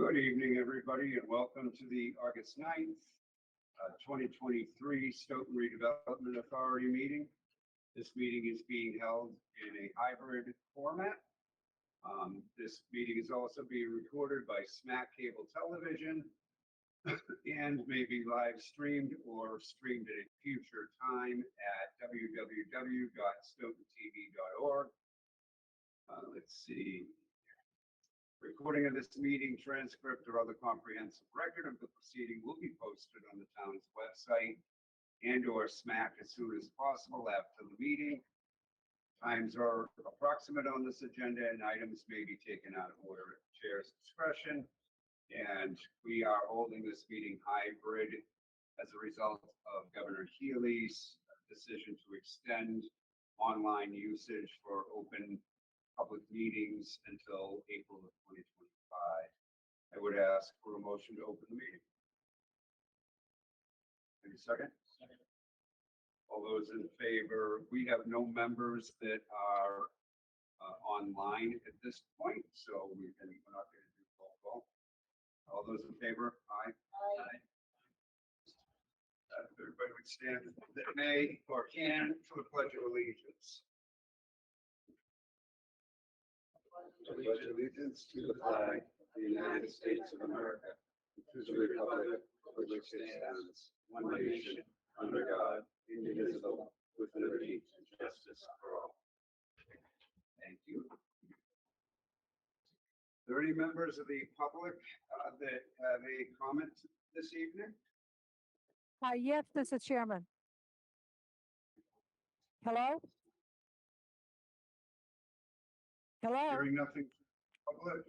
Good evening, everybody, and welcome to the August 9th, 2023 Stoughton Redevelopment Authority meeting. This meeting is being held in a hybrid format. This meeting is also being recorded by Smack Cable Television and may be live streamed or streamed at a future time at www.stoughtontv.org. Let's see. Recording of this meeting, transcript, or other comprehensive record of the proceeding will be posted on the town's website and/or SMAC as soon as possible after the meeting. Times are approximate on this agenda, and items may be taken out of order at the chair's discretion. And we are holding this meeting hybrid as a result of Governor Healy's decision to extend online usage for open public meetings until April of 2025. I would ask for a motion to open the meeting. Any second? Second. All those in favor, we have no members that are online at this point, so we're not going to do roll call. All those in favor? Aye. Aye. Everybody would stand that may or can for the Pledge of Allegiance. I pledge allegiance to the flag of the United States of America, to the republic for which it stands, one nation, under God, indivisible, with liberty and justice for all. Thank you. Are there any members of the public that have a comment this evening? Yes, Mr. Chairman. Hello? Hello? Hearing nothing from the public.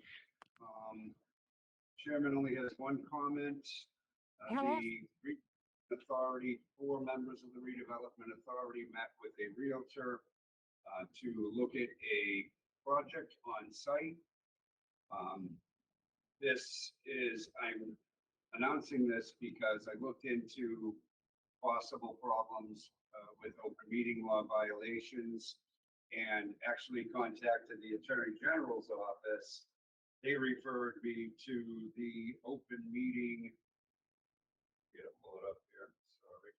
Chairman only has one comment. Hello? The authority, 4 members of the Redevelopment Authority met with a realtor to look at a project on site. I'm announcing this because I looked into possible problems with open meeting law violations and actually contacted the Attorney General's office. They referred me to the open meeting. Pull it up here. Sorry.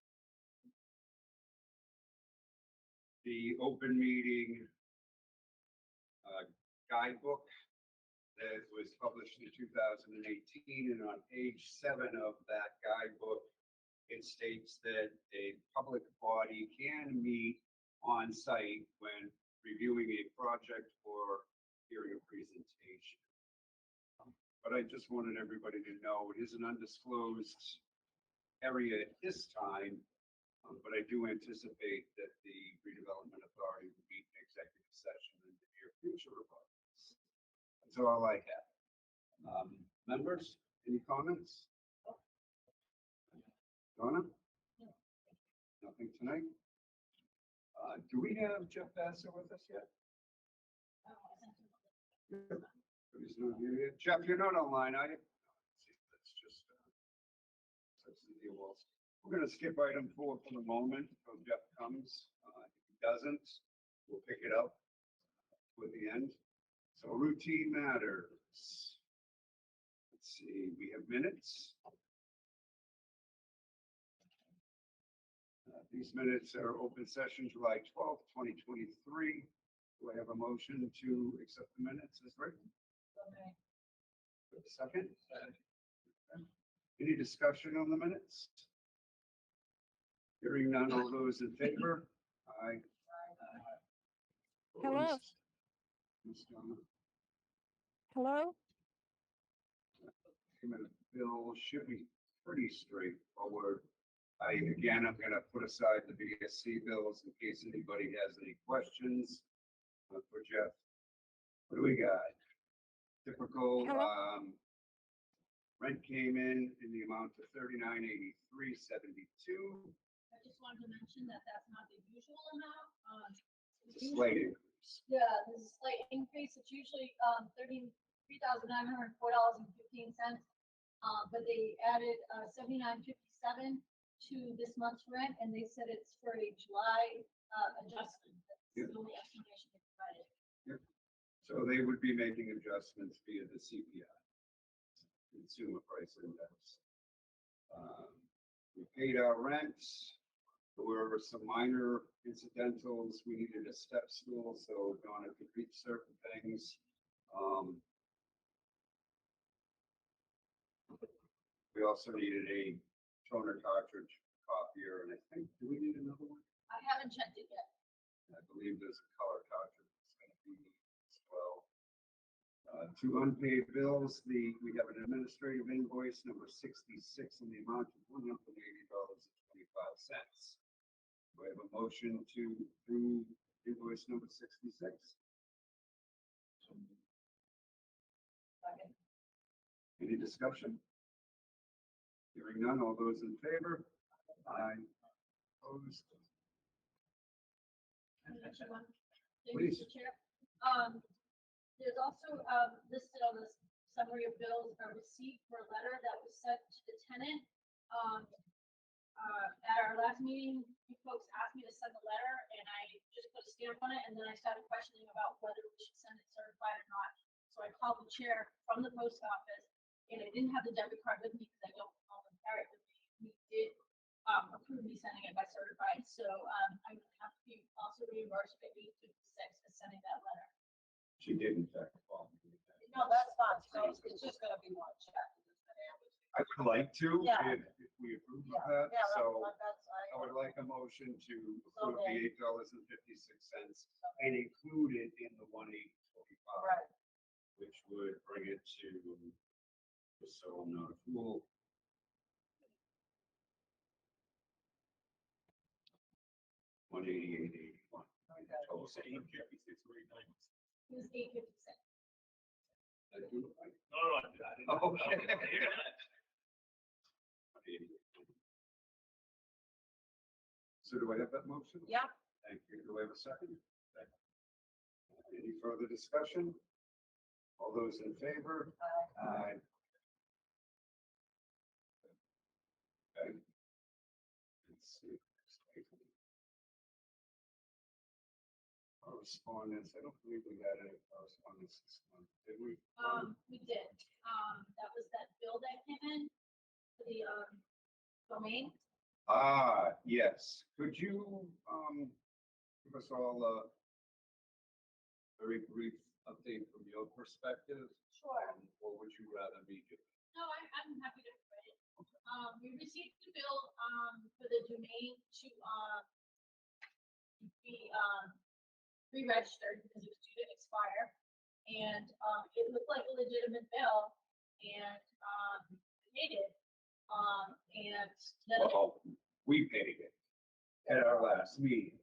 The open meeting guidebook that was published in 2018, and on page 7 of that guidebook, it states that a public body can meet on site when reviewing a project or hearing a presentation. But I just wanted everybody to know it is an undisclosed area at this time, but I do anticipate that the Redevelopment Authority will meet an executive session in the near future about this. That's all I have. Members, any comments? Donna? No. Nothing tonight? Do we have Jeff Bassett with us yet? He's not here yet. Jeff, you're not online, are you? That's just we're going to skip item 4 for the moment until Jeff comes. If he doesn't, we'll pick it up toward the end. So routine matters. Let's see, we have minutes. These minutes are open session July 12th, 2023. Do I have a motion to accept the minutes as written? Okay. Second? Any discussion on the minutes? Hearing none, all those in favor? Aye. Hello? Hello? Bill should be pretty straightforward. I'm going to put aside the BSC bills in case anybody has any questions for Jeff. What do we got? Typical rent came in the amount of $39.83.72. I just wanted to mention that that's not the usual amount. It's a slight increase. Yeah, there's a slight increase. It's usually $33,904.15. But they added $79.57 to this month's rent, and they said it's for a July adjustment. That's the only explanation they provided. Yep. So they would be making adjustments via the CPI. consumer price index. We paid our rents. There were some minor incidentals. We needed a step stool, so Donna could reach certain things. We also needed a toner cartridge copier, and I think, do we need another one? I haven't checked it yet. I believe there's a color cartridge that's gonna be as well. Two unpaid bills, we have an administrative invoice number 66 in the amount of $180.25. Do I have a motion to approve invoice number 66? Second. Any discussion? Hearing none, all those in favor? Aye. Opposed? Can I mention one thing, Please. Mr. Chair? There's also, listed on the summary of bills, a receipt for a letter that was sent to the tenant. At our last meeting, you folks asked me to send a letter, and I just put a stamp on it, and then I started questioning about whether we should send it certified or not. So I called the chair from the post office, and I didn't have the debit card with me because I don't own the carry it with me. We did approve me sending it by certified, so I'm gonna have to be also reimbursed for $856 for sending that letter. She did in fact call me. No, that's fine, so it's just gonna be one check. I would like to, Yeah. if we approve of Yeah, that, yeah, so that's, I would like a motion to So approve the $8.56 and include it in the 1/8/25. right, Which would bring it to, just so I'm not a fool. $188.81. Total. It was $856. I do, I- No, Okay. So do I have that motion? yeah, Thank you. Do I have a second? Second. Any further discussion? All those in favor? Aye. Okay. Let's see. Correspondence, I don't believe we had any correspondence this month, did we? We did, that was that bill that came in for the, domain. Yes. Could you, give us all a very brief update from your perspective? Sure. Or would you rather me do it? No, I'm happy to provide it. We received the bill, for the domain to, be, re-registered because it was due to expire. And, it looked like a legitimate bill and, paid it. And then, Well, we paid it at our last meeting.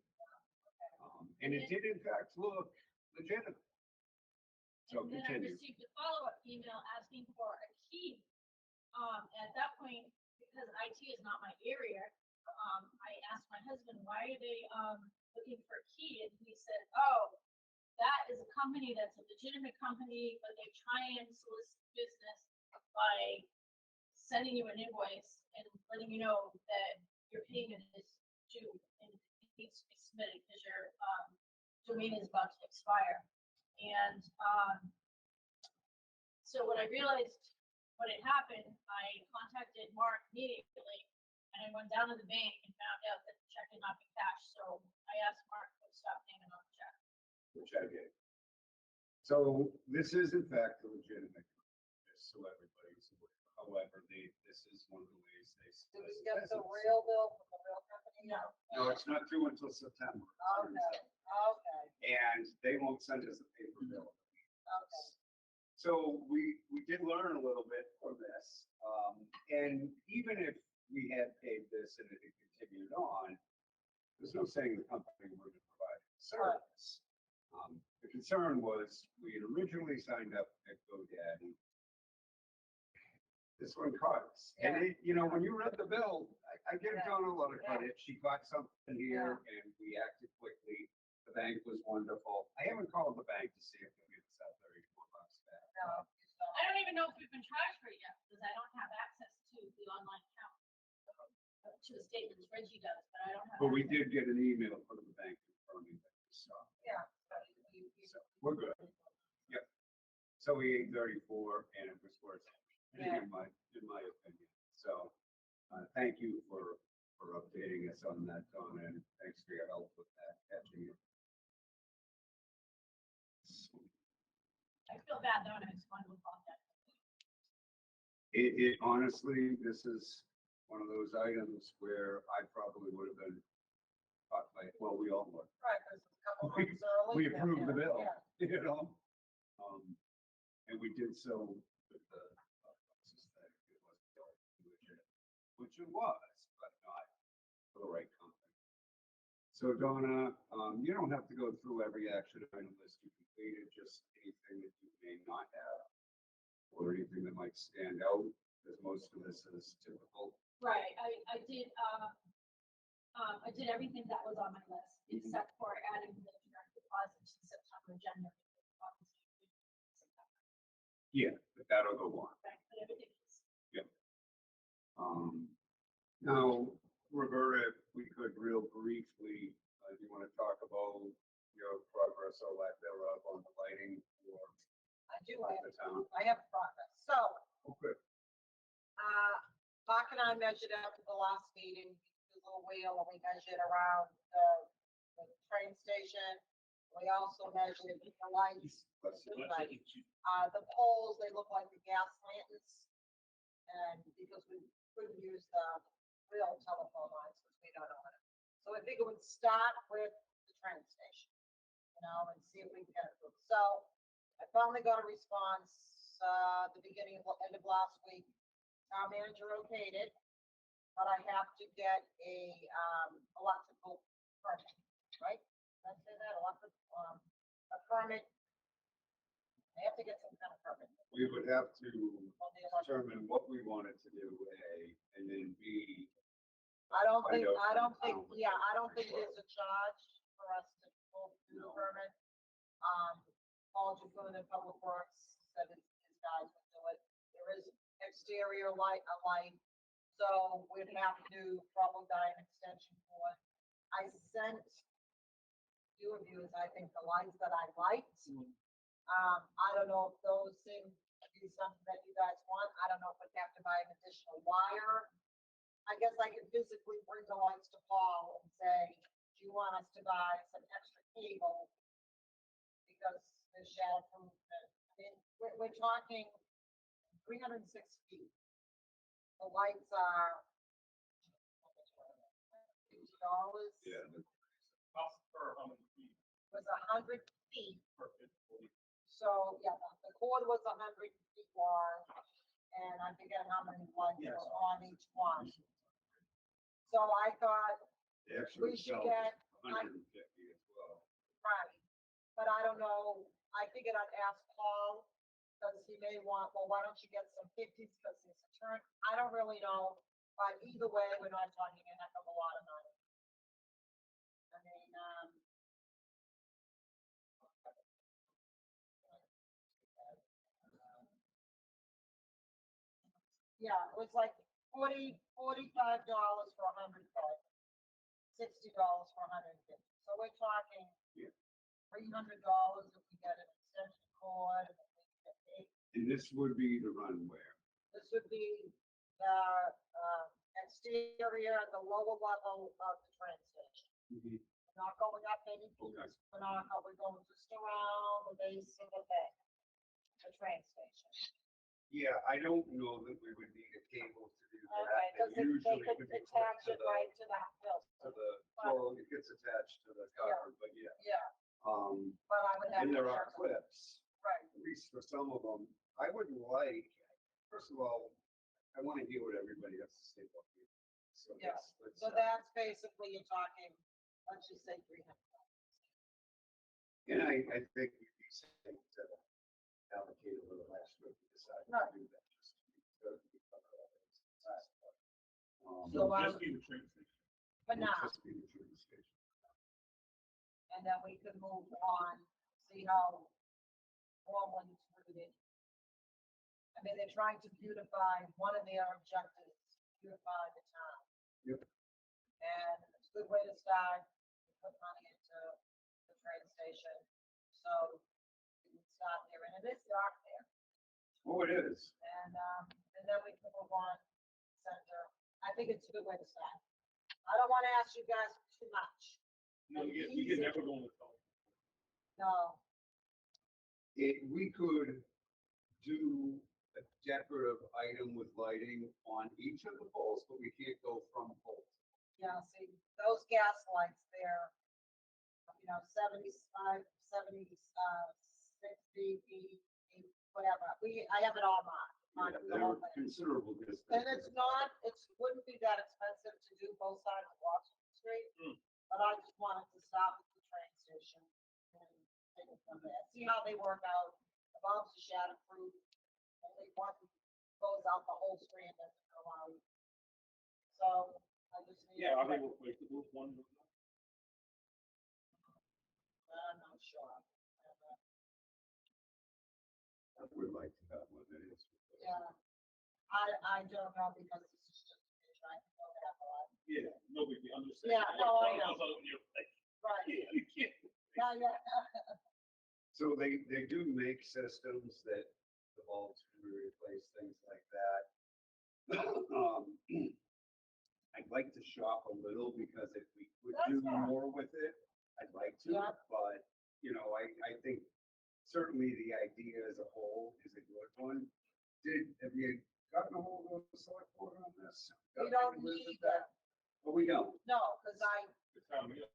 And it did in fact look legitimate. So and then I continue. received a follow-up email asking for a key. At that point, because IT is not my area, I asked my husband, why are they, looking for a key? And he said, oh, that is a company that's a legitimate company, but they try and solicit business by sending you an invoice and letting you know that your payment is due and it needs to be submitted because your, domain is about to expire. And, so when I realized what had happened, I contacted Mark immediately and I went down to the bank and found out that the check had not been cashed. So I asked Mark to stop payment on the check. Which I did. So this is in fact a legitimate, just so everybody's aware. However, this is one of the ways they. did we get the real bill from the real company? No. No, it's not due until September. Okay, okay, And they won't send us a paper bill. okay. So we did learn a little bit from this. And even if we had paid this and it had continued on, there's no saying the company wouldn't provide service. The concern was we had originally signed up at GoDaddy. This one caught us. And it, you know, when you read the bill, I give Donna a lot of credit. She caught something here and we acted quickly. The bank was wonderful. I haven't called the bank to see if they'll give us that $34 back. No, I don't even know if we've been charged for it yet because I don't have access to the online account. To the statements, Reggie does, but I don't have. But we access. did get an email from the bank confirming that we saw. yeah. So we're good. Yep. So we ate 34 and it was worth it. Yeah. in my opinion. So, thank you for updating us on that, Donna, and thanks for your help with that, catching it. I feel bad though, and I just wanted to apologize. It honestly, this is one of those items where I probably would have been caught by, well, we all would. Right, because it's a couple We- months early. We approved the bill, Yeah. you know? And we did so with the, process that it was still legit, which it was, but not for the right company. So Donna, you don't have to go through every action item list you completed, just anything that you may not have, or anything that might stand out, because most of this is typical. Right, I did everything that was on my list, except for adding the direct deposit to September agenda. because obviously we did September, Yeah, but that'll go on. right, but everything is. Now, Roberta, if we could real briefly, you want to talk about your progress or lack thereof on the lighting for I do, the town? I have progress. So, Okay. Mark and I measured out at the last meeting, the little wheel, and we measured around the train station. We also measured the lights, Let's see. the poles, they look like the gas lanterns. And because we couldn't use the real telephone lines, because we don't own it. So I think it would start with the train station, and see if we can get it through. So I finally got a response, the end of last week. Our manager okayed it, but I have to get a, electrical permit, right? Did I say that, a permit? I have to get some kind of permit. We would have to on the electrical. determine what we wanted to do, A, and then B. I don't Find think, out I don't from think, town what yeah, they're I don't think looking there's a charge for us to go through the No. permit. Paul Jacoon in Public Works said his guys would do it. There is exterior light, a light, so we'd have to probably buy an extension cord. I sent few of you, I think, the lights that I liked. I don't know if those seem to be something that you guys want. I don't know if we'd have to buy an additional wire. I guess I could physically bring the lights to Paul and say, do you want us to buy some extra cable? Because the shadow proof, I mean, we're talking 306 feet. The lights are $50. Yeah. Cost per how many feet? Was 100 feet. Per 50. So, yeah, the cord was 100 feet long, and I forget how many lights Yes. were on each one. So I thought, They actually we should sell get, 150 as well. right, but I don't know, I figured I'd ask Paul, because he may want, well, why don't you get some 50s, because it's a turn, I don't really know, but either way, we're not talking a heck of a lot of money. I mean, yeah, it was like $45 for 100 foot, $60 for 150. So we're talking Yeah. $300 if we get an extension cord, and if we get paid. And this would be the runway. This would be the exterior at the lower level of the train station. We're not going up any feet. Okay. We're going just around the base of the train station. Yeah, I don't know that we would need a cable to do Okay, that. because It they usually could would be attach clipped it right to the hill. to the, well, it gets attached to the car, but yeah. Yeah, Um, but I would have. and to there are check it. clips, Right, at least for some of them. I would like, first of all, I want to hear what everybody has to say about it. So Yeah. let's, so that's basically, you're talking, let's just say 300. and I think we'd be safe to allocate a little extra if we decide Right. to do that. Just to be covered all bases. So, Just be the train station. For it'll now, just be the train station. and then we could move on, see how Orland's rooted. I mean, they're trying to beautify, one of their objectives, is beautify the town. Yep. And it's a good way to start, put money into the train station, so we can start there, and it is dark there. Oh, it is. And then we can move on, center. I think it's a good way to start. I don't wanna ask you guys too much. No, we can never go on the phone. No, We could do a decorative item with lighting on each of the poles, but we can't go from pole. yeah, see, those gas lights there, 75, 70, 60, whatever. I have it all marked. Yeah, The they're whole thing. considerable distance. And it's not, wouldn't be that expensive to do both sides of Washington Street, but I just wanted to stop at the train station and take it from there. See how they work out. The bulbs are shatterproof. Only one goes out the whole street and doesn't go out. So I just need. Yeah, I think we'll wait, we'll one. I'm not sure. I would like to have one that is. Yeah, I don't know because this is just me trying to go that far. Yeah, no big deal, I'm just Yeah, saying. no, I know. You're like, Right, yeah, you can't. yeah. So they do make systems that the bulbs can be replaced, things like that. I'd like to shop a little because if we could That's do fair. more with it, I'd like to, Yeah. but, I think certainly the idea as a whole is a good one. Have you gotten a hold of the select board on this? We don't Visit need that. But we don't. No, because It's time to go.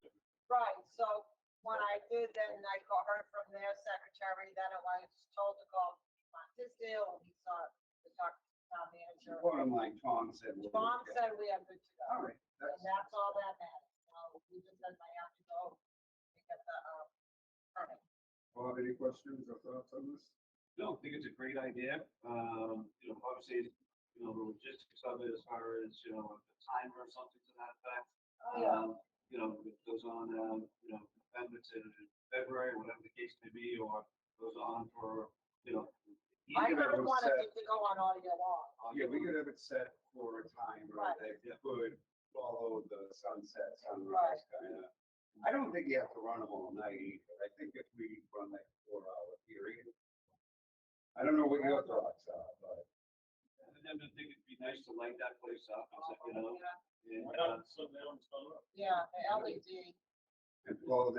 right, so when I did, then I heard from their secretary, then I was told to call Tisdale, and he saw, to talk to the town manager. Bottom line, Tom said. we're Tom okay. said we are good to All go, right, and that's all that matters. So we just said I have to go to get the, permit. Bob, any questions or thoughts on this? No, I think it's a great idea. Obviously, the logistics of it as far as, a timer or something to that effect. Oh, yeah. It goes on, November to February, whatever the case may be, or goes on for, I You could have don't it want set- it to go on all year long. Yeah, we could have it set for a timer Right. that could follow the sunset, sunrise kind of. I don't think you have to run them all night either. I think if we run like a 4-hour period. I don't know what your thoughts are, but And then I think it'd be nice to light that place up, and, Yeah. and, Why not slow down and start up? Yeah, the LED, and Paul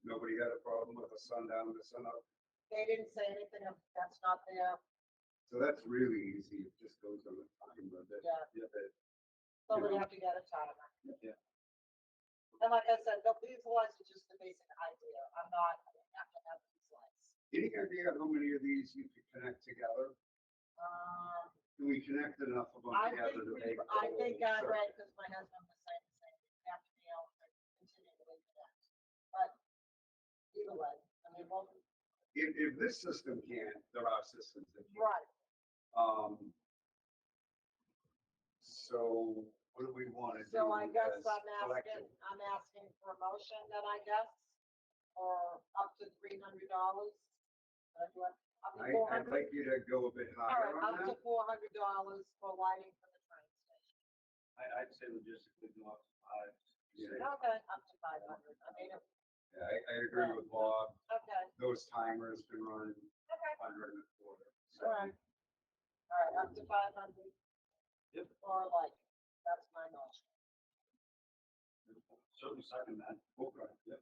nobody had a problem with the sundown to sun up. they didn't say anything, that's not there, So that's really easy. It just goes on the timer that. Yeah. that- so we have to get a timer. Yeah. And like I said, these lights are just the basic idea, I have to have these lights. Any idea how many of these you could connect together? Can we connect enough of them I together to make? think, I think I'm Sure. right, because my husband was saying the same, thing. We have to be able to continually connect. But either way, I mean, well, If this system can't, there are systems that can. right, So what do we want to do? so I guess as I'm collective? asking for a motion then, I guess, or up to $300. Up to I'd 400? like you to go a bit All higher right, on up to that. $400 for lighting for the train station. I'd say logistically go up to 5. Yeah. Okay, up to 500. I mean, Yeah, I agree with Bob. okay, Those timers can run okay, 100 and a quarter. all right. All right, up to 500. Yep. For lighting, that's my motion. Certainly second that. Okay. Yep.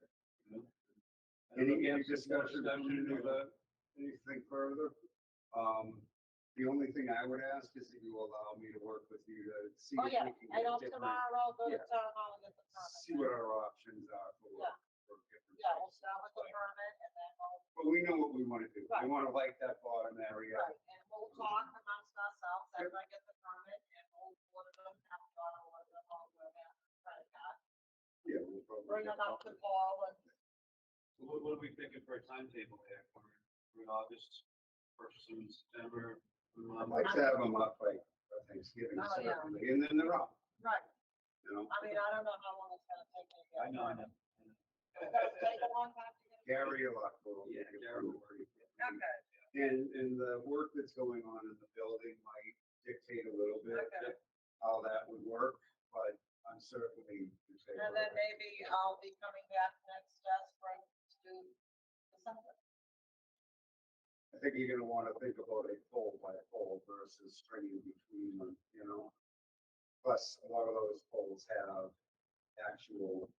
Any discussion, anything further? The only thing I would ask is that you allow me to work with you to see Oh, if yeah, we can and get on different, tomorrow, go to yeah. town hall and get the permit. see what our options are Yeah. for different. Yeah, we'll things. start with the permit and then we'll, But we know what we want to do. We Right. want to light that bottom area. right, and we'll talk amongst ourselves after I get the permit and we'll order them, have John order them all, we're gonna credit card. Yeah, we'll probably. Bring get them up to something. Paul and, What are we thinking for a timetable there? For August, purchase them in September? I'd like to have them up like for Thanksgiving, Oh, yeah. certainly, and then they're up, right, you know? I mean, I don't know how long it's gonna take me to get. I know. It's gonna take a long time to get. it? Gary a lot will. Yeah, Gary will work. Okay, And the work that's going on in the building might dictate a little bit okay, how that would work, but I'm certainly. in favor and then of it. maybe I'll be coming back next spring to do December. I think you're gonna wanna think about a pole by pole versus stringing between them, you know? Plus, a lot of those poles have actual.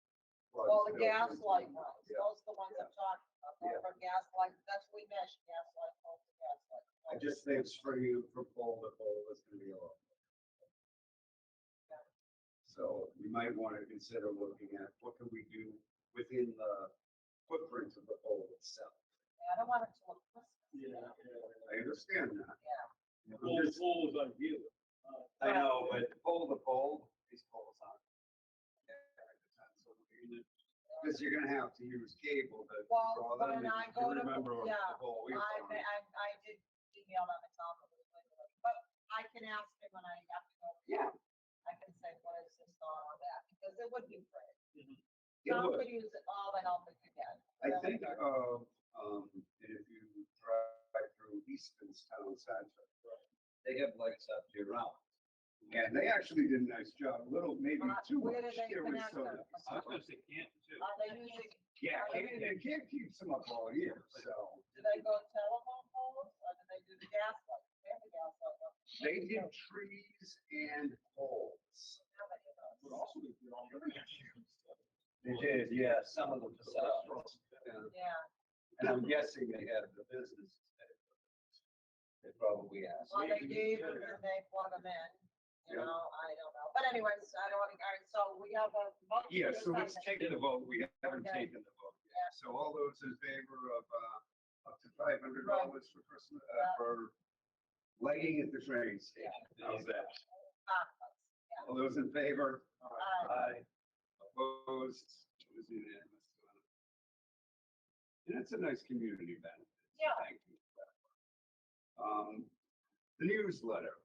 plugs Well, the built gas into light them. ones, Yeah. those are the ones I'm talking about, Yeah. those are gas light, that's we measure, gas light poles, and gas light. I poles. just think stringing from pole to pole is gonna be a lot. So we might wanna consider looking at what can we do within the footprint of the pole itself. Yeah, I don't want it to look Christmas. Yeah. I understand that. Yeah. Full, full is ideal. I know, but pole to pole, these poles aren't. Because you're gonna have to use cable to Well, draw them. when I You go to- remember yeah, the pole we I, found. I did email them and tell them it was legally, but I can ask him when I have to go. Yeah. I can say, what is this thought on that, because it would be great. It Some would. could use it all the help it could get. I Really think good. of, and if you drive through Easton's town center, they have lights up year round. And they actually did a nice job, a little, maybe too Where much. did they It was connect so them? nice. I was gonna say Canton too. Are they using, Yeah, can't keep them up all year, so. do they go telephone poles, or do they do the gas light? They have the gas light. don't They did trees and poles. How many of those? But also they did all the other issues. They did, yeah, some of them facades. And Yeah, and I'm guessing they had the business. They probably asked. well, they gave them and they plug them in, you Yeah. know, I don't know, but anyways, I don't want to, all right, so we have a. motion Yeah, to so let's second. take the vote. We haven't Okay. taken the vote yet. So all those in favor of, up to $500 for Christmas, for lighting at the train station. How's that? Yeah. All those in favor? Aye. Opposed? It was unanimous. And it's a nice community benefit. so Yeah. Thank you. The newsletter,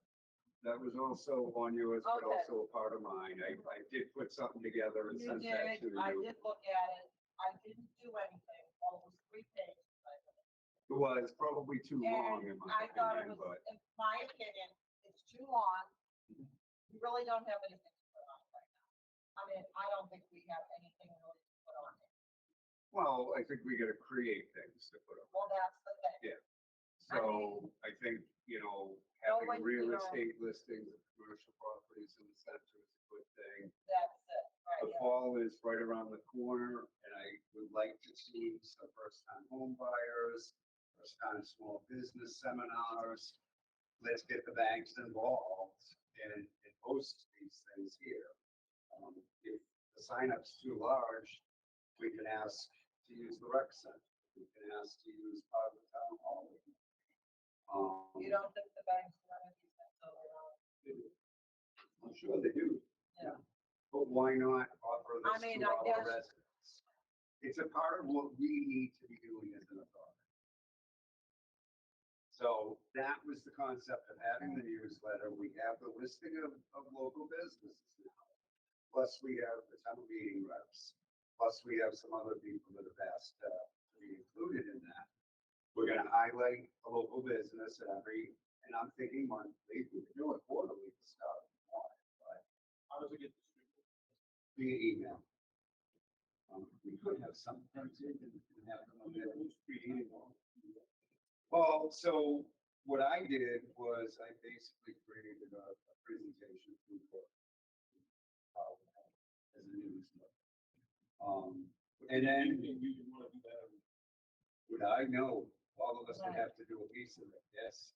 that was also on yours, but Okay. also a part of mine. I did put something together and You sent that did, to you. I did look at it, I didn't do anything, well, it was 3 pages. I think. It was probably too long in And my I thought it opinion, was, but in my opinion, it's too long. We really don't have anything to put on right now. I mean, I don't think we have anything really to put on it. well, I think we gotta create things to put up. Well, that's the thing. Yeah. So I think, No having one, real you know- estate listings of commercial properties in the center is a good thing. That's it, right, The yeah. fall is right around the corner, and I would like to see some first-time home buyers, first-time small business seminars. Let's get the banks involved and host these things here. If the sign-up's too large, we can ask to use the rec center. We can ask to use part of the town hall. You don't think the banks run these things over? I'm sure they do. Yeah. But why not offer I this mean, to I our guess- residents? It's a part of what we need to be doing as an authority. So that was the concept of having the newsletter. We have the listing of local businesses now. Plus we have the town meeting reps. Plus we have some other people that have asked to be included in that. We're gonna highlight a local business and I'm thinking monthly, we can do it quarterly to start. But How does it get distributed? via email. We could have some printed and have them available. Well, so what I did was I basically created a presentation for as a newsletter. And then You want to do that. would I know, all of us would have to do a piece of it, yes.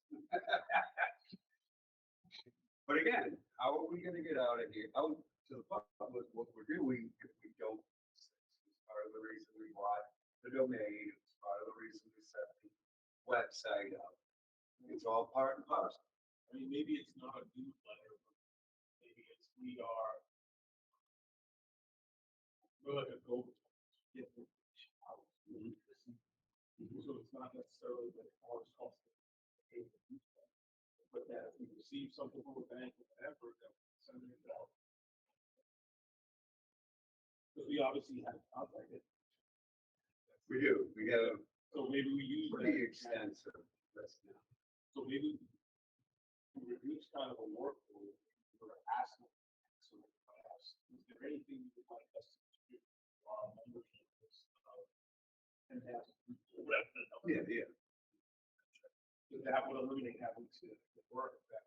But again, how are we gonna get out of here, out to the public, what we're doing if we don't? It's part of the reason we bought the domain, it's part of the reason we set the website up. It's all part and parcel. I mean, maybe it's not a newsletter, but maybe it's, we're like a go. Get the out. So it's not necessarily that our cost. But that if we receive something from a bank or whatever, that we're sending it out. Because we obviously have contacted. We do, we have So maybe we use. pretty that. extensive list now. So maybe we reduce kind of a workload for asking. So perhaps, is there anything you would like us to do? Membership is, and have. Yeah, yeah. that would eliminate having to work that.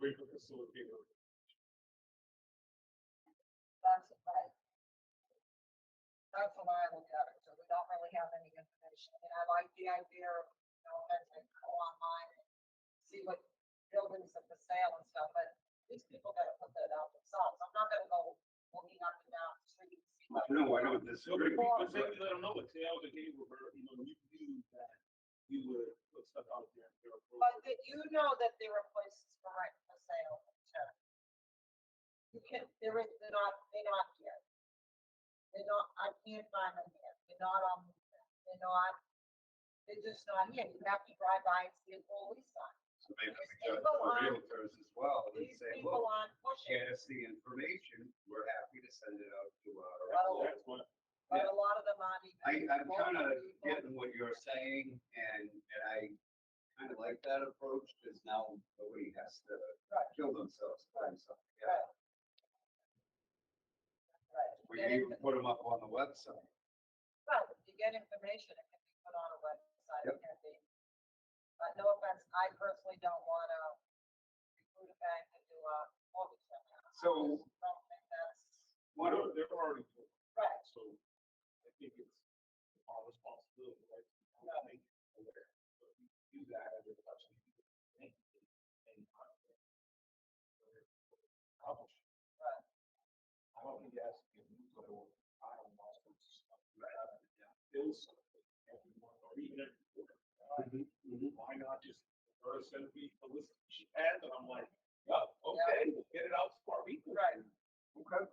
Great for facilitator. That's right. That's what I look at it, so we don't really have any information, and I like the idea of, as I go online and see what buildings are for sale and stuff, but these people gotta put that out themselves, I'm not gonna go looking up and down the street and see what. No, I don't So, disagree. because then you let them know, it's the other day where, you knew that you would put stuff out there. But that you know that there are places for rent for sale in town. You can, they're not here. They're not, I can't find them here, they're not on, they're just not here, you have to drive by and see a full lease sign. So maybe we These judge people the aren't- realtors as well and These say, people look, aren't pushing, get us the information, we're happy to send it out to our. Well, That's what, but a lot of them aren't even. I'm kind of local people. getting what you're saying, and I kind of like that approach, because now nobody has to Right. kill themselves putting something Right. together. Right. We can even put them up on the website. Right, if you get information, it can be put on a website, Yep. it can be. But no offense, I personally don't wanna recruit a bank and do a mortgage seminar. So- I don't think that's What are, they're already doing, right. so I think it's our responsibility, right? to Right. make aware. So we do that as a question. Accomplish. Right. I don't think it has to be a newsletter or I don't know. Build something everyone or even every quarter. Why not just send me a list of she has and I'm like, yeah, okay, we'll get it out to our people. Right. okay.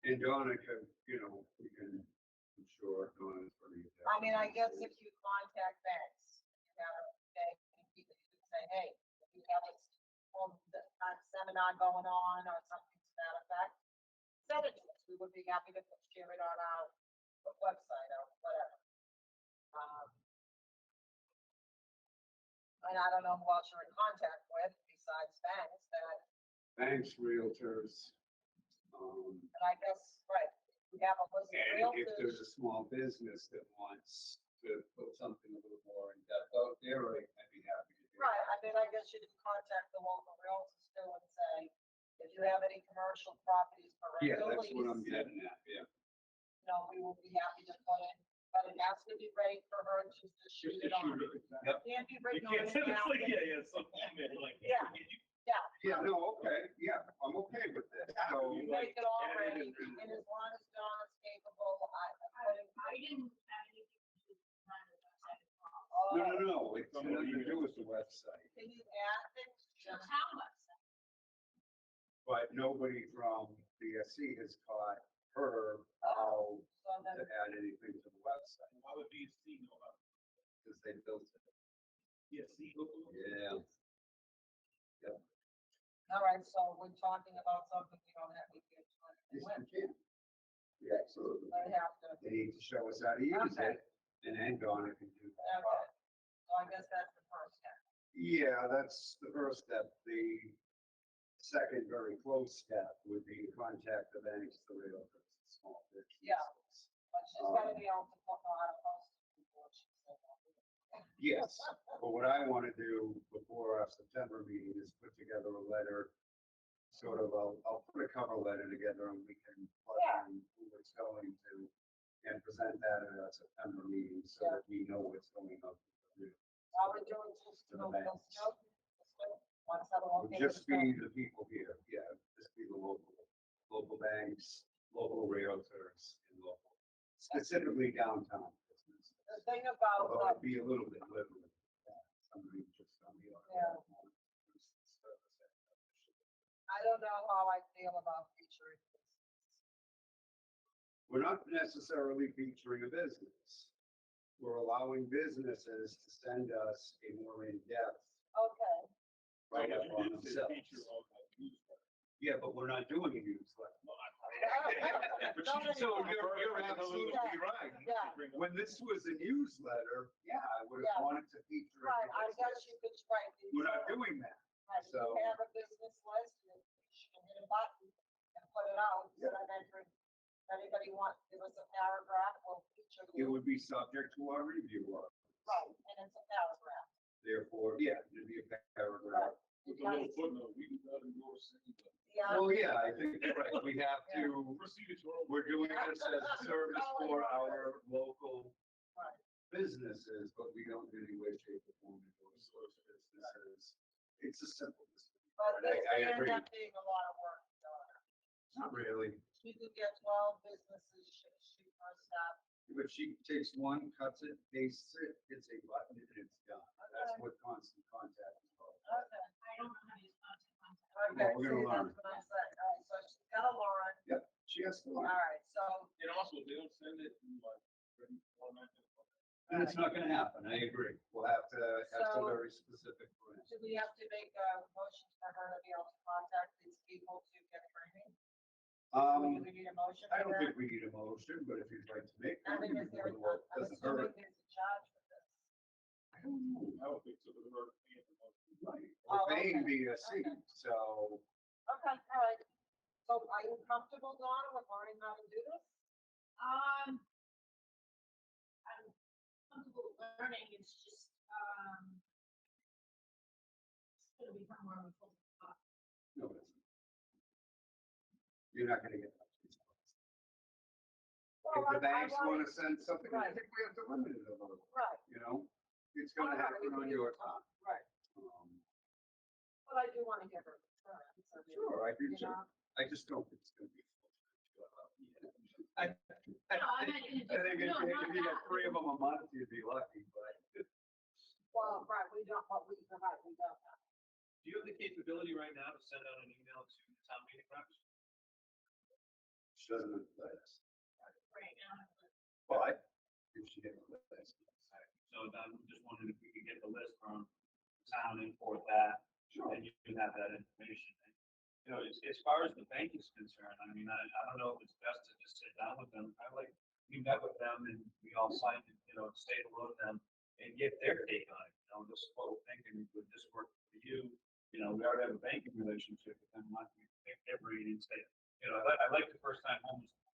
And Donna could, we can, I'm sure Donna's pretty. I mean, I guess if you contact banks, you have a bank, you can say, hey, if you have a seminar going on or something to that effect, send it to us. We would be happy to share it on our website or whatever. And I don't know who else you're in contact with besides banks that, Banks, realtors. and I guess, right, we have a list of And if there's realtors. a small business that wants to put something a little more in depth out there, I'd be happy to do. Right, I mean, I guess you can contact the local realtors too and say, if you have any commercial properties for Yeah, rental that's what I'm lease, getting at, yeah. we will be happy to put in, but it has to be ready for her to shoot it on. Yep. Can't be You written on can't the send it like, napkin. something like. Yeah. Yeah, no, okay, yeah, I'm okay with that. So, You make it all ready, and as long as Donna's capable, I didn't have anything to do with the website at all. no, it's nothing to do with the website, Can you add things? The town website. but nobody from BSC has taught her how So to then, add anything to the website, Why would BSC know about it? because they built it. BSC. Yeah. all right, so we're talking about something we don't have, we can't do anything Yes, with. you can. Yeah, absolutely. They have to, They need to show us how to use Okay. it, and then Donna can do that. okay, so I guess that's the first step. Yeah, that's the first step. The second very close step would be to contact the banks, the realtors, the small businesses. Yeah. But she's gotta be able to put on a post before she says that. Yes, but what I want to do before our September meeting is put together a letter, sort of, I'll put a cover letter together and we can plug Yeah. in who it's going to and present that at our September meeting so that we know what's going on. All we're doing is just, To the banks. Once that It would located. just be the people here, yeah, just be the local banks, local realtors, and local, specifically downtown business. The thing about, Although it'd be a little bit limited, somebody just on the. Yeah. I don't know how I feel about featuring this. We're not necessarily featuring a business. We're allowing businesses to send us a more in-depth Okay, write-up on themselves. Yeah, but we're not doing a newsletter. So you're absolutely right. yeah, When this was a newsletter, yeah, I would Yeah. have wanted to feature. a right, I guess business. you could write. these We're not down. doing that. Right, you so- have a business list, and you can hit a button and put it out, instead of entering Anybody want to give us a paragraph, we'll feature It you. would be subject to our review of. Right, and it's a paragraph. Therefore, yeah, it'd be a paragraph. With a little footnote, we do not endorse anything. Yeah. Well, yeah, I think, right, we have to, Proceed to our. we're doing this as a service for our local Right. businesses, but we don't in any way, shape, or form endorse those businesses. It's a simple. But I- this I may end agree. up being a lot of work, Not really, we could get 12 businesses shoot first up. but she takes one, cuts it, pastes it, hits a button, and it's done. That's what constant contact is about. Okay. I don't know how to use contact. Okay, we're gonna see, learn. that's what I'm saying. All right, so she's got a Lauren. She has to All learn. right, so, And also, they don't send it in like, written format. And it's not gonna happen, I agree. We'll have to So- very specific. plans. do we have to make a motion for her to be able to contact these people to get training? Do we need a motion I for don't that? think we need a motion, but if you'd like to make I one, mean, you is there, can, well, it I'm doesn't assuming hurt. there's a charge for this. I don't know. I don't think so, but we're paying for most. Right, Oh, we're paying okay. BSC, Okay. so Okay, all right. So are you comfortable, Donna, with learning how to do this? I'm comfortable learning, it's just, it's gonna become more of a full time. no, it's. You're not gonna get that. If the banks wanna send something, I Right. think we have to limit it a little, Right, you know? It's gonna happen on your time. right. Um, But I do want to give her a return. So Sure, I do you too. know, I just don't think it's gonna be. I No, I meant in a think if different, no, not if you got that. 3 of them a month, you'd be lucky, but. well, right, we don't, what we, right, we don't have. Do you have the capability right now to send out an email to the town meeting reps? She doesn't have the list. Right now. But if she didn't have the list. So I'm just wondering if we could get the list from the town and forward that, Sure. and you can have that information. You know, as far as the bank is concerned, I mean, I don't know if it's best to just sit down with them. We met with them and we all signed, stay below them and get their take on it. This is what we're thinking, would this work for you? We already have a banking relationship with them, like we pick their brain and say, I like the first time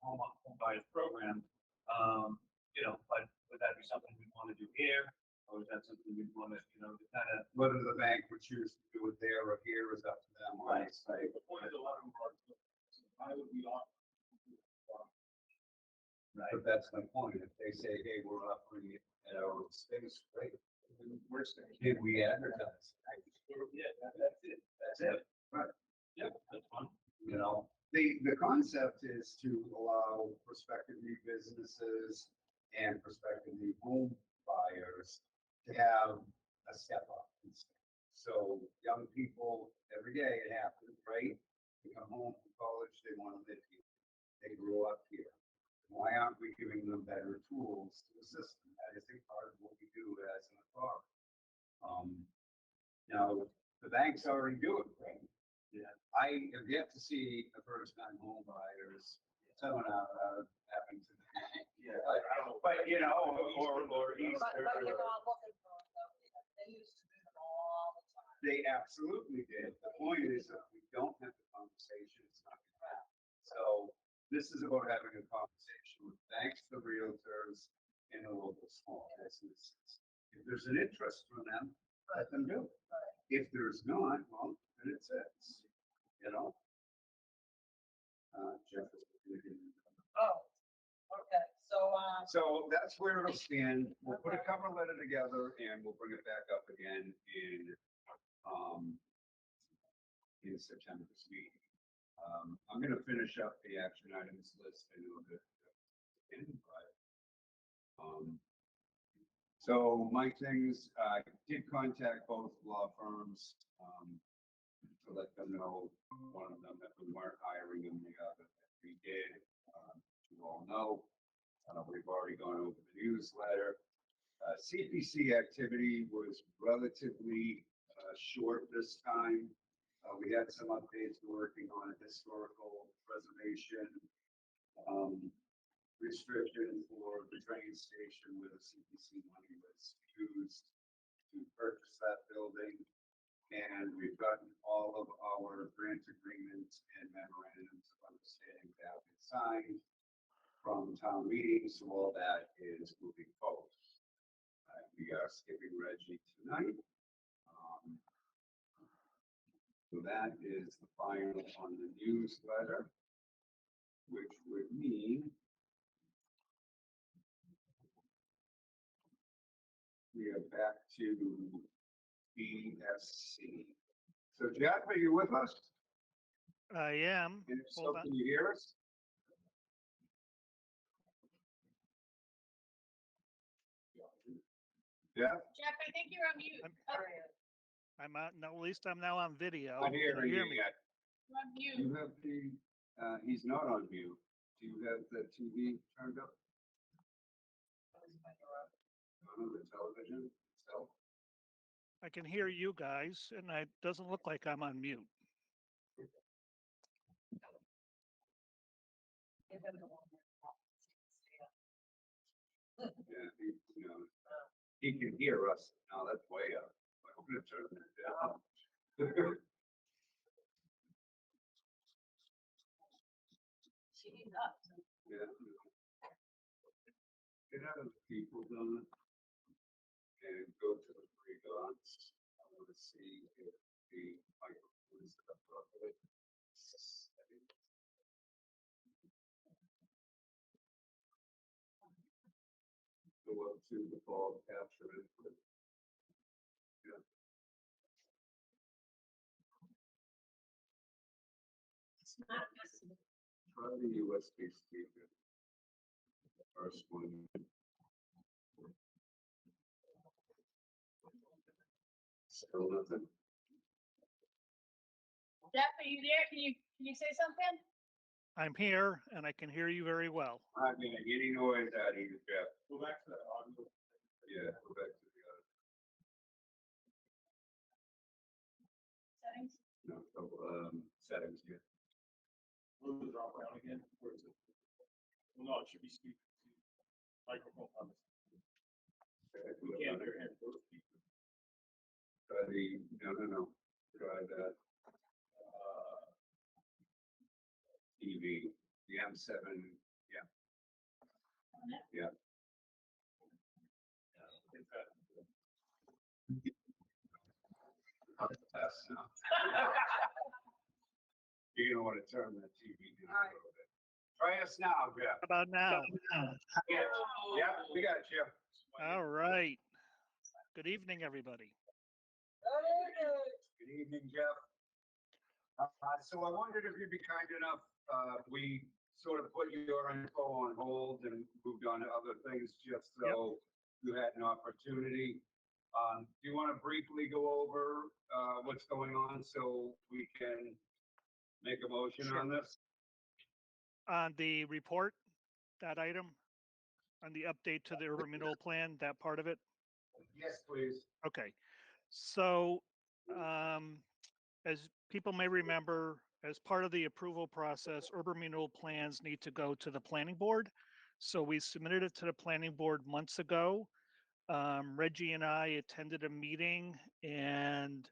home buyers program. But would that be something we'd want to do here? Or is that something we'd want to, kind of. Whether the bank would choose to do it there or here is up to them. Right. Honestly. The point is, a lot of them are, why would we offer? Right. But that's my point. If they say, hey, we're offering it at our own space, right? then we're saying, can we advertise? Yeah, that's it. That's it. Right. Yeah, that's fine. The concept is to allow prospective new businesses and prospective new home buyers to have a step up. So young people, every day it happens, right? They come home from college, they want to live here. They grew up here. Why aren't we giving them better tools to assist them? That is a part of what we do as an authority. Now, the banks already do it, right? Yeah. I have yet to see a first-time home buyers seminar happen to. Yeah. I don't know, but or Easter. But I'm looking for it though, they used to do them all the time. They absolutely did. The point is, if we don't have the conversation, it's not going to happen. So this is about having a conversation with banks, the realtors, and the local small businesses. If there's an interest from them, let them do it. If there's not, well, then it's it. Jeff is looking. Oh, okay, so, So that's where it'll stand. We'll put a cover letter together and we'll bring it back up again in September's meeting. I'm gonna finish up the action items list. I know that. So my things, I did contact both law firms, to let them know, one of them that we weren't hiring and the other that we did. You all know, we've already gone over the newsletter. CPC activity was relatively short this time. We had some updates working on historical preservation restriction for the train station where the CPC money was used to purchase that building. And we've gotten all of our grant agreements and memorandums of understanding that have been signed. from town meetings, so all that is moving forward. We are skipping Reggie tonight. So that is the final on the newsletter, which would mean we are back to BSC. So Jeff, are you with us? I am. And if so, Hold on. can you hear us? Yeah, Jeff, I think you're on mute. I'm- Oh, I'm out. No, at least I'm now on video. not Can you hearing hear you me? yet. you're on You mute. have he's not on mute. Do you have the TV turned up on the television itself? I can hear you guys, and it doesn't look like I'm on mute. Yeah, he can hear us. Now that's way up. I'm gonna turn that down. She's up. Yeah. Get out of the people zone and go to the three dots. I want to see if the microphone is up properly. Go up to the ball capture input. Yeah. It's not visible. Try the USB speaker. The first one. Still nothing. Jeff, are you there? Can you say something? I'm here, and I can hear you very well. I mean, any noise out of you, Jeff. Go back to that audio. Yeah, go back to the other. Settings? No, so, settings, yeah. Move the drop down again. Where is it? Well, no, it should be speaker. Microphone on this. We can't hear him. Go to speaker. Try the, no. Try that TV, the M7, yeah. On it? Yeah. It's that. That's now. You're gonna wanna turn that TV down a little bit. Try us now, Jeff. How about now? Yeah, we got you. All right. Good evening, everybody. Good evening, Jeff. So I wondered if you'd be kind enough, we sort of put your info on hold and moved on to other things just so you had an opportunity. Do you want to briefly go over what's going on so we can make a motion Sure. on this? On the report, that item, on the update to the urban renewal plan, that part of it? Yes, please. Okay. So, as people may remember, as part of the approval process, urban renewal plans need to go to the planning board. So we submitted it to the planning board months ago. Reggie and I attended a meeting, and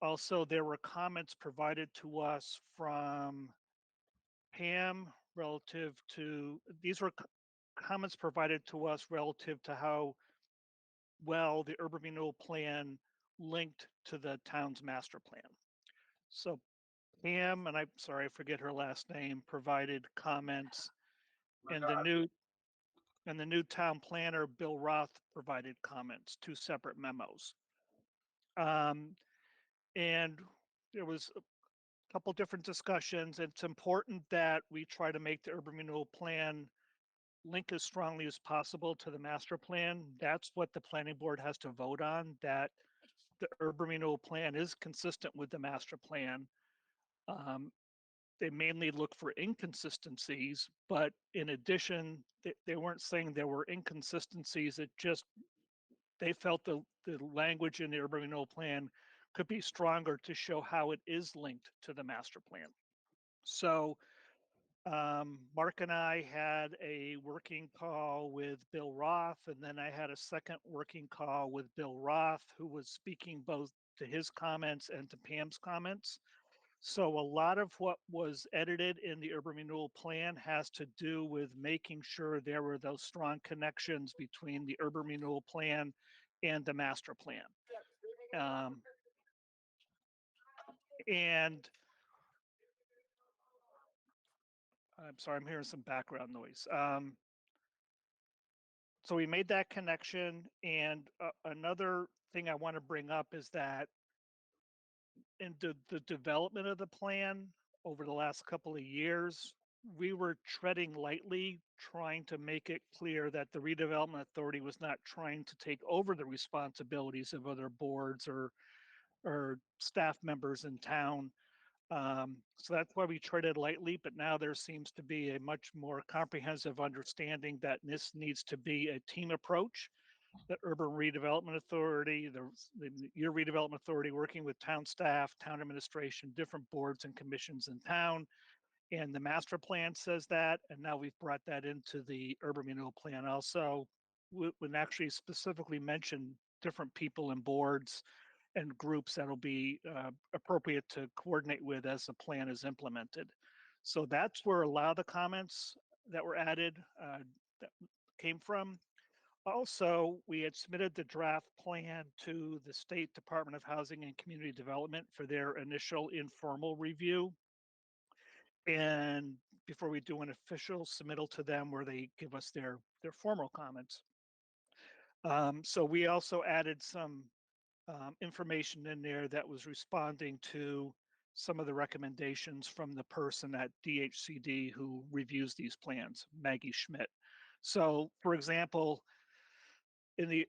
also there were comments provided to us from Pam relative to, these were comments provided to us relative to how well the urban renewal plan linked to the town's master plan. So Pam, and I'm sorry, I forget her last name, provided comments, and the new town planner, Bill Roth, provided comments, two separate memos. And there was a couple different discussions. It's important that we try to make the urban renewal plan link as strongly as possible to the master plan. That's what the planning board has to vote on, that the urban renewal plan is consistent with the master plan. They mainly look for inconsistencies, but in addition, they weren't saying there were inconsistencies. It just, they felt the language in the urban renewal plan could be stronger to show how it is linked to the master plan. So Mark and I had a working call with Bill Roth, and then I had a second working call with Bill Roth, who was speaking both to his comments and to Pam's comments. So a lot of what was edited in the urban renewal plan has to do with making sure there were those strong connections between the urban renewal plan and the master plan. Um, and I'm sorry, I'm hearing some background noise. So we made that connection. And another thing I want to bring up is that in the development of the plan over the last couple of years, we were treading lightly, trying to make it clear that the redevelopment authority was not trying to take over the responsibilities of other boards or staff members in town. So that's why we treaded lightly, but now there seems to be a much more comprehensive understanding that this needs to be a team approach. The Urban Redevelopment Authority, your redevelopment authority working with town staff, town administration, different boards and commissions in town. And the master plan says that, and now we've brought that into the urban renewal plan also. Would actually specifically mention different people and boards and groups that'll be appropriate to coordinate with as the plan is implemented. So that's where a lot of the comments that were added that came from. Also, we had submitted the draft plan to the State Department of Housing and Community Development for their initial informal review. And before we do an official submittal to them where they give us their formal comments. So we also added some information in there that was responding to some of the recommendations from the person at DHCD who reviews these plans, Maggie Schmidt. So for example, in the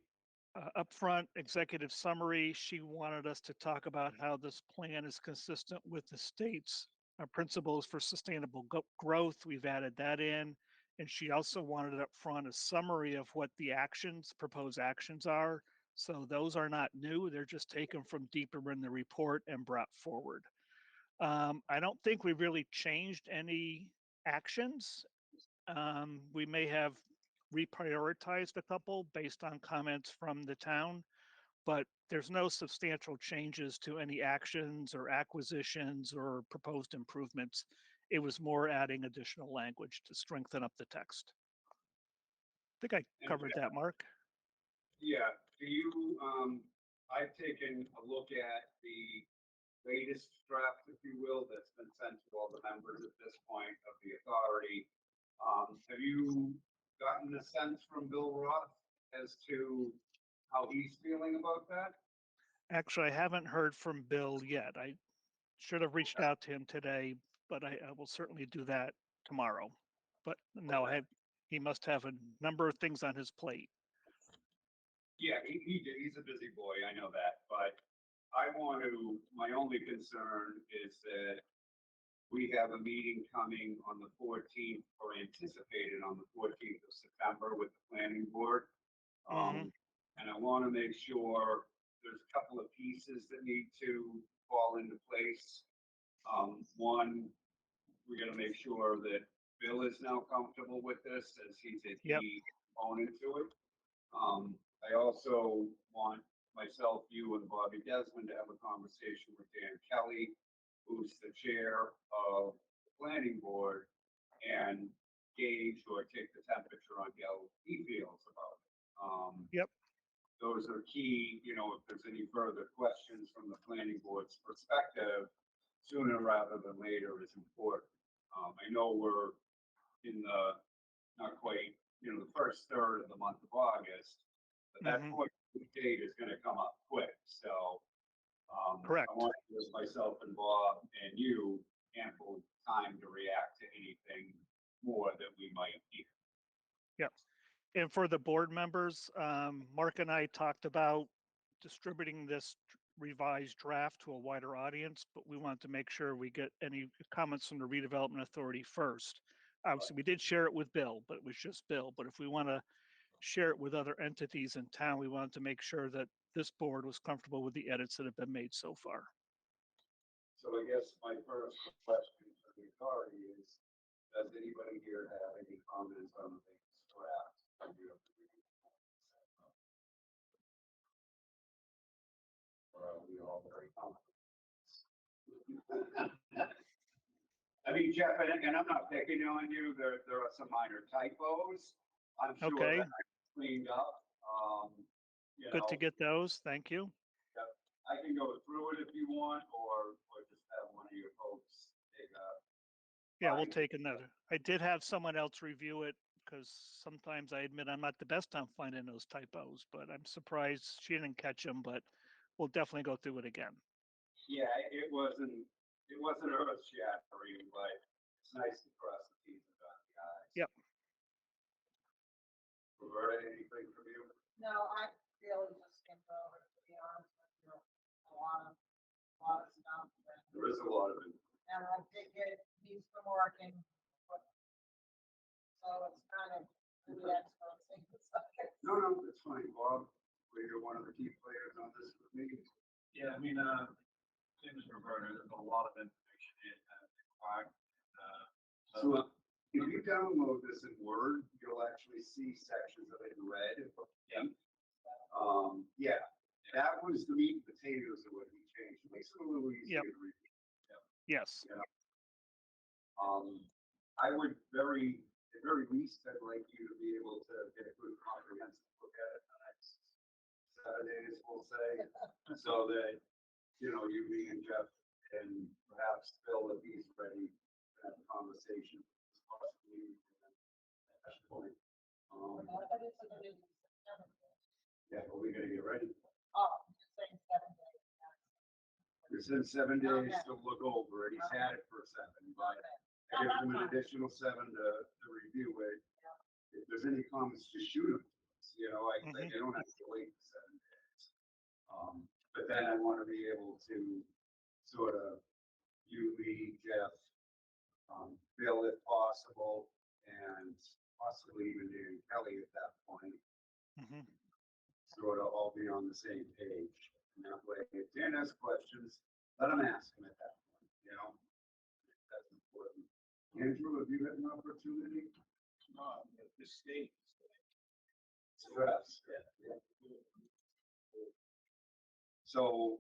upfront executive summary, she wanted us to talk about how this plan is consistent with the state's principles for sustainable growth. We've added that in. And she also wanted up front a summary of what the proposed actions are. So those are not new. They're just taken from deeper in the report and brought forward. I don't think we've really changed any actions. We may have reprioritized a couple based on comments from the town, but there's no substantial changes to any actions or acquisitions or proposed improvements. It was more adding additional language to strengthen up the text. I think I covered that, Mark. Yeah, I've taken a look at the latest draft, if you will, that's been sent to all the members at this point of the authority. Have you gotten a sense from Bill Roth as to how he's feeling about that? Actually, I haven't heard from Bill yet. I should have reached out to him today, but I will certainly do that tomorrow. But no, he must have a number of things on his plate. Yeah, he's a busy boy, I know that, but my only concern is that we have a meeting coming on the 14th, or anticipated on the 14th of September with the planning board. And I want to make sure there's a couple of pieces that need to fall into place. One, we're going to make sure that Bill is now comfortable with this as he's a key component to it. I also want myself, you, and Bobby Desmond to have a conversation with Dan Kelly, who's the chair of the planning board, and gauge or take the temperature on how he feels about it. Those are key, if there's any further questions from the planning board's perspective, sooner rather than later is important. I know we're in the, not quite, the first third of the month of August, but that point date is going to come up quick. So Correct. I want to give myself and Bob and you ample time to react to anything more that we might hear. Yep. And for the board members, Mark and I talked about distributing this revised draft to a wider audience, but we wanted to make sure we get any comments from the redevelopment authority first. Obviously, we did share it with Bill, but it was just Bill. But if we want to share it with other entities in town, we wanted to make sure that this board was comfortable with the edits that have been made so far. So I guess my first question for the authority is, does anybody here have any comments on the draft? Or are we all very confident? I mean, Jeff, and I'm not picking on you, there are some minor typos. I'm sure Okay. that I cleaned up, you Good to know, get those. Thank you. I can go through it if you want, or just have one of your folks take a. Yeah, we'll bite. take another. I did have someone else review it because sometimes I admit I'm not the best on finding those typos, but I'm surprised she didn't catch them, but we'll definitely go through it again. Yeah, it wasn't earth shattering, but it's nice to cross the T's and dot the I's. Yep. Roberta, anything from you? No, I really just skimmed over, it, to be honest with you, a lot of stuff. There is a lot of it. And I did get it, needs some working. So it's kind of the experts think it's okay. No, it's fine, Bob. You're one of the key players on this with me. Yeah, I mean, same as Roberta, there's a lot of information in required. So if you download this in Word, you'll actually see sections of it in red. Yeah. Yeah, that was the meat and potatoes of what we changed. It makes it a little easier Yep. to read. Yes. I would at very least, I'd like you to be able to get a good comprehensive look at it the next 7 days, we'll say, so that, you know, you, me and Jeff, and perhaps Phil, if he's ready, to have a conversation, possibly at that point. But it's a good news. Yeah, but we gotta get ready. Oh, I'm just saying 7 days. It's in 7 days Okay. to look over it. He's had it for 7, but Okay. I give him an additional 7 to review it. If there's any comments, just shoot them. You know, like you don't have to wait 7 days. But then I want to be able to sort of you, me, Jeff, Bill if possible, and possibly even Dan Kelly at that point, Mhm. sort of all be on the same page. And that way, if Dan has questions, let him ask him at that point, you know? That's important. Andrew, have you had an opportunity? At this stage. Stress, yeah. So,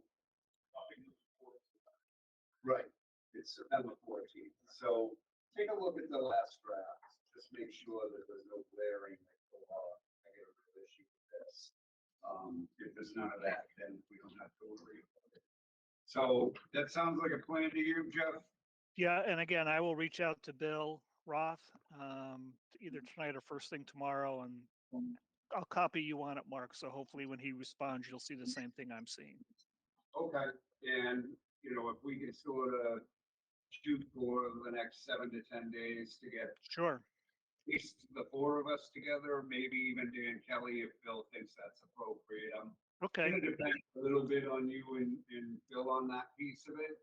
right, it's September 14th. So take a look at the last draft. Just make sure that there's no glaring, like, oh, I got a real issue with this. If there's none of that, then we don't have to worry about it. So that sounds like a plan to you, Jeff? Yeah, and again, I will reach out to Bill Roth, either tonight or first thing tomorrow, and I'll copy you on it, Mark. So hopefully when he responds, you'll see the same thing I'm seeing. Okay, and, you know, if we can sort of shoot for the next 7 to 10 days to get Sure. at least the 4 of us together, maybe even Dan Kelly if Bill thinks that's appropriate. I'm Okay. gonna depend a little bit on you and Bill on that piece of it.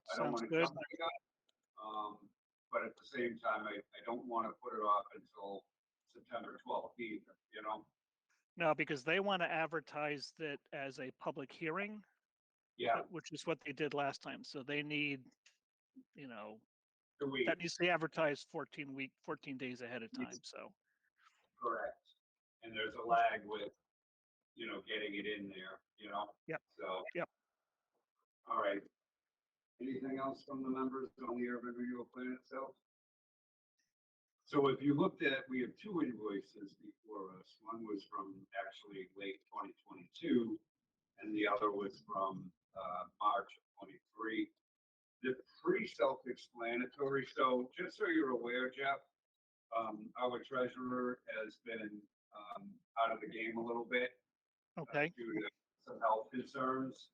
I don't Sounds wanna good. jump the gun. But at the same time, I don't wanna put it off until September 12th either, you know? No, because they want to advertise that as a public hearing, Yeah, which is what they did last time. So they need, you know, 2 weeks, that needs to be advertised 14 days ahead of time. So, correct. And there's a lag with, you know, getting it in there, you know? Yep. So. Yep. All right. Anything else from the members on the urban renewal plan itself? So if you looked at, we have 2 invoices before us. One was from actually late 2022, and the other was from March of 23. They're pretty self-explanatory. So just so you're aware, Jeff, our treasurer has been out of the game a little bit okay. due to some health concerns.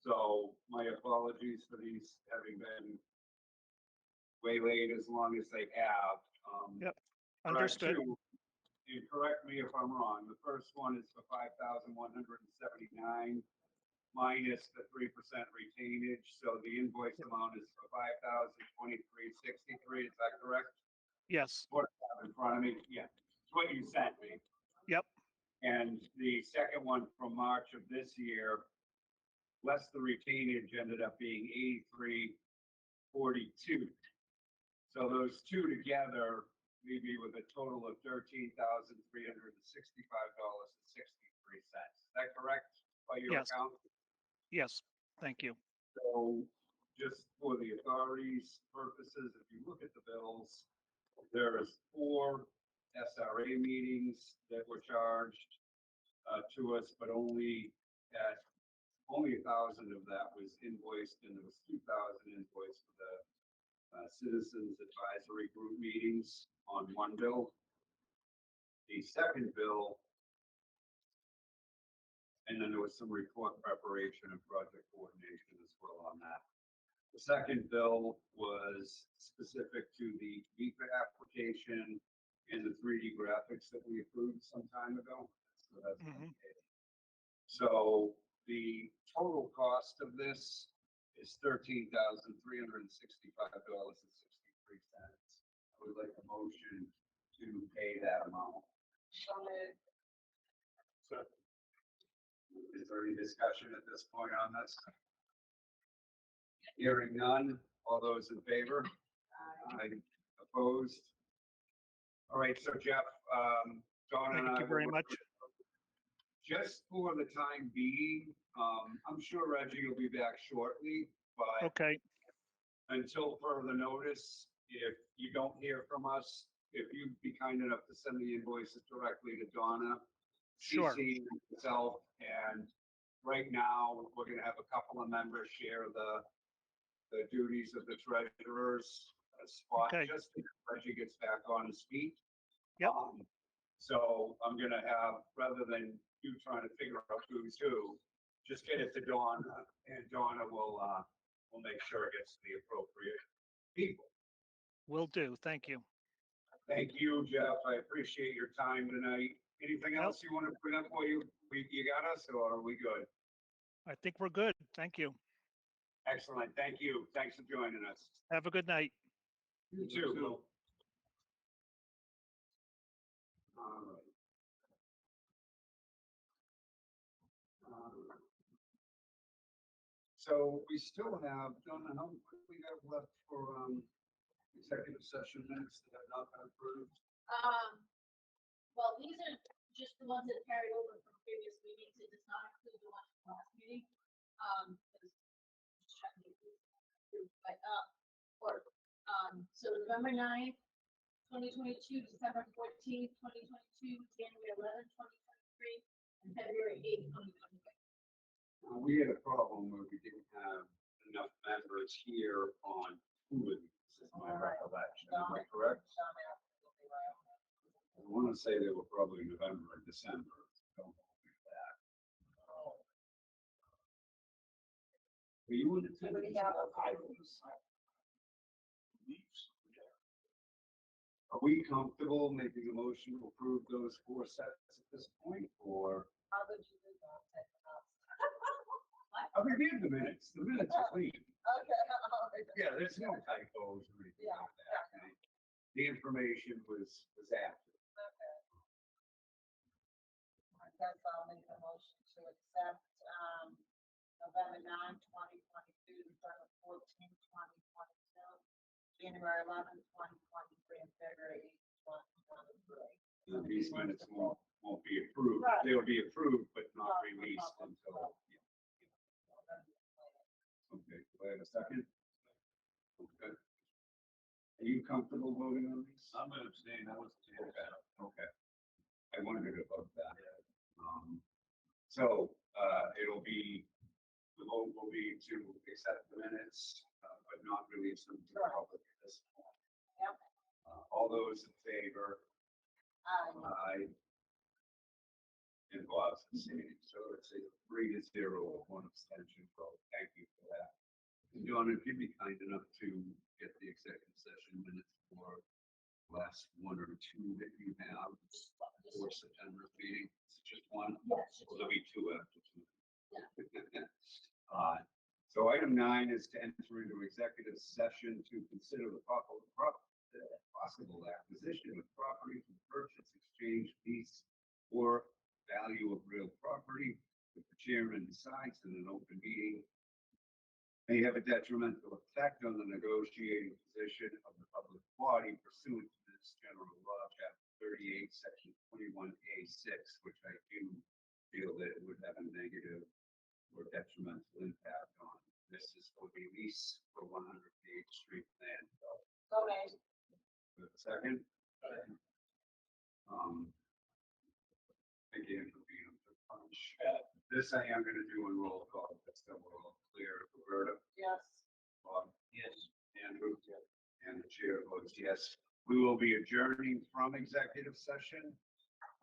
So my apologies for these having been waylaid as long as they have. Yep. But I Understood. too, and correct me if I'm wrong, the first one is for 5,179 minus the 3% retainage, so the invoice amount is for 5,023.63, is that correct? Yes. What I have in front of me, yeah, it's what you sent me. Yep. And the second one from March of this year, less the retainage, ended up being 83.42. So those two together leave me with a total of $13,365.63. Is that correct by your Yes. account? Yes. Thank you. So just for the authority's purposes, if you look at the bills, there's 4 SRA meetings that were charged to us, but only 1,000 of that was invoiced, and there was 2,000 invoiced for the Citizens Advisory Group meetings on one bill. The second bill, and then there was some report preparation and project coordination as well on that. The second bill was specific to the VIPA application and the 3D graphics that we approved some time ago. So that's Mhm. So the total cost of this is $13,365.63. I would like a motion to pay that amount. So moved. Is there any discussion at this point on this? Hearing none, all those in favor? Aye. Opposed? All right, so Jeff, Dawn and I. Thank you very will- much. Just for the time being, I'm sure Reggie will be back shortly, but Okay, until further notice, if you don't hear from us, if you'd be kind enough to send the invoices directly to Donna. sure. CC myself, and right now, we're gonna have a couple of members share the duties of the treasurer's spot, Okay. just as Reggie gets back on his feet. Yep. So I'm gonna have, rather than you trying to figure out who's who, just get it to Donna, and Donna will make sure it gets to the appropriate people. Will do. Thank you. Thank you, Jeff. I appreciate your time tonight. Anything Nope. else you want to bring up for you? You got us, or are we good? I think we're good. Thank you. Excellent. Thank you. Thanks for joining us. Have a good night. You too. All right. So we still have, Donna, how much we have left for executive session minutes that have not been approved? Well, these are just the ones that carried over from previous meetings. It does not include the one from last meeting. Because just checking if these are approved, but, so November 9th, 2022, December 14th, 2022, January 11th, 2023, and February 8th, 2023. We had a problem where we didn't have enough members here on two of these, is my recollection. Am I correct? I want to say they were probably November and December. Don't hold me to that. Were you in attendance? I was. Are we comfortable making a motion to approve those 4 sets at this point, or? How did you do that? I reviewed the minutes. The minutes are clean. Okay. all right. Yeah, there's no typos or anything Yeah, like that. The information was accurate. Okay. I guess I'll make a motion to accept, November 9, 2022, December 14, 2022, January 11, 2023, and February 8, 2023. These minutes won't be approved. Right. They'll be approved, but not Not- released not- until. Okay, do I have a second? Okay. Are you comfortable voting on these? I'm gonna abstain. I was. Okay. I wondered about that. So, it'll be, the vote will be to accept the minutes, but not release them to the public at this point. Yep. All those in favor? Aye. And Bob's abstaining, so it's a 3-0 with 1 abstention vote. Thank you for that. And Donna, if you'd be kind enough to get the executive session minutes for last 1 or 2 that you have for September meeting. It's just 1? Yes. Well, there'll be 2 after 2. Yeah. So item 9 is to enter into executive session to consider the possible acquisition of property from purchase, exchange, lease, or value of real property. If the chairman decides in an open meeting may have a detrimental effect on the negotiating position of the public body pursuant to this general law, chapter 38, section 21A6, which I do feel that it would have a negative or detrimental impact on. This is for the lease 100 Page Street plan. So made. With a second? Again, for being the punch. This I am gonna do in roll call, just so we're all clear. Roberta, Yes. Bob, Yes. Andrew, and the chair votes yes. We will be adjourning from executive session.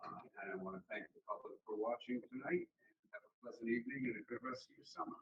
And I want to thank the public for watching tonight. Have a pleasant evening and a good rest of your summer.